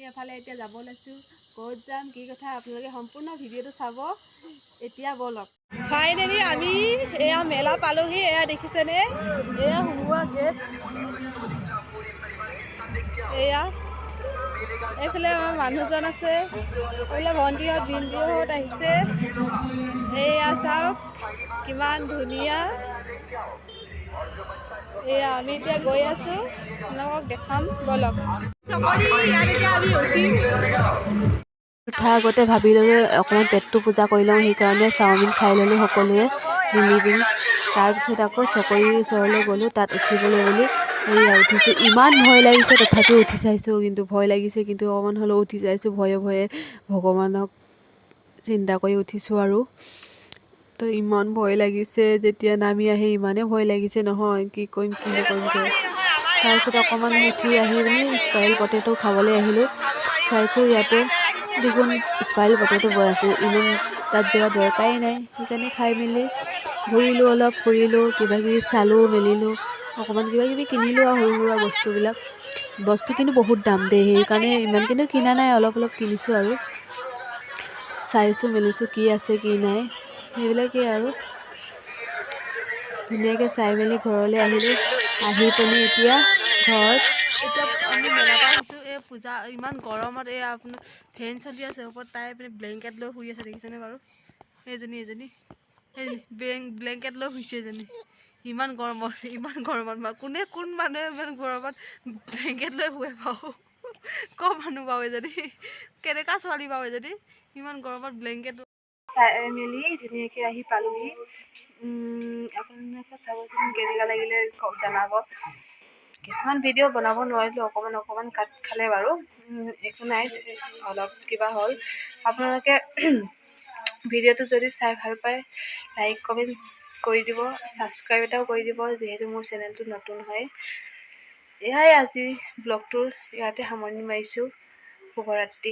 এফালে এতিয়া যাব লৈছোঁ, ক'ত যাম কি কথা আপোনালোকে সম্পূৰ্ণ ভিডিঅ'টো চাব। এতিয়া ব'লক। ফাইনেলি আমি এয়া মেলা পালোহি। এয়া দেখিছেনে, এয়া সোমোৱা গেট। এয়া এইফালে আমাৰ মানুহজন আছে, এইফালে ভণ্টিহঁত ভিনদেউহঁত আহিছে। এয়া চাওক কিমান ধুনীয়া। এয়া আমি এতিয়া গৈ আছোঁ, আপোনালোকক দেখাম ব'লক। চকৰি ইয়াত এতিয়া আমি উঠিম। উঠাৰ আগতে ভাবি ল'লোঁ অকণমান পেটটো পূজা কৰি লওঁ, সেইকাৰণে চাওমিন খাই ল'লোঁ সকলোৱে মিলি পিনি। তাৰপিছত আকৌ চকৰিৰ ওচৰলৈ গ'লোঁ, তাত উঠিবলৈ বুলি। এয়া উঠিছোঁ, ইমান ভয় লাগিছে তথাপিও উঠি চাইছোঁ, কিন্তু ভয় লাগিছে কিন্তু অকণমান হ'লেও উঠি চাইছোঁ ভয়ে ভয়ে। ভগৱানক চিন্তা কৰি উঠিছোঁ আৰু। তো ইমান ভয় লাগিছে, যেতিয়া নামি আহি ইমানেই ভয় লাগিছে নহয়, কি কৰিম কি নকৰিমকৈ। তাৰপিছত অকণমান উঠি আহি পিনি স্পাইৰেল পটেটো খাবলৈ আহিলোঁ। চাইছোঁ ইয়াতে দেখোন স্পাইৰেল পটেটো বনাইছে, ইমান তাত যোৱা দৰকাৰেই নাই। সেইকাৰণে খাই মেলি ঘূৰিলোঁ, অলপ ফুৰিলোঁ, কিবাকিবি চালোঁ মেলিলোঁ, অকণমান কিবাকিবি কিনিলোঁ আৰু সৰু সুৰা বস্তুবিলাক। বস্তু কিন্তু বহুত দাম দেই, সেইকাৰণে ইমান কিন্তু কিনা নাই, অলপ অলপ কিনিছোঁ আৰু। চাইছোঁ মেলিছোঁ কি আছে কি নাই, সেইবিলাকেই আৰু। ধুনীয়াকৈ চাই মেলি ঘৰলৈ আহিলোঁ। আহি পিনি এতিয়া ঘৰত আমি মেলাৰ পৰা আহিছোঁ। এই পূজা ইমান গৰমত এই আপোনাৰ ফেন চলি আছে ওপৰত, তাই পিনে ব্লেংকেট লৈ শুই আছে দেখিছেনে বাৰু। এইজনী এই ব্লেংকেট লৈ শুইছে এজনী। ইমান গৰমত কোন মানুহে ইমান গৰমত ব্লেংকেট লৈ শুৱে বাৰু। ক'ৰ মানুহ বাৰু এজনী, কেনেকুৱা ছোৱালী বাৰু এজনী ইমান গৰমত ব্লেংকেট চাই মেলি ধুনীয়াকৈ আহি পালোহি। আপোনালোকে চাবচোন কেনেকুৱা লাগিলে জনাব। কিছুমান ভিডিঅ' বনাব নোৱাৰিলোঁ, অকণমান কাট খালে বাৰু, একো নাই, অলপ কিবা হ'ল। আপোনালোকে ভিডিঅ'টো যদি চাই ভাল পায় লাইক কমেণ্ট কৰি দিব, ছাবস্ক্ৰাইব এটাও কৰি দিব, যিহেতু মোৰ চেনেলটো নতুন হয়। এয়াই আজি ব্লগটোৰ ইয়াতে সামৰণি মাৰিছোঁ। শুভৰাত্ৰি।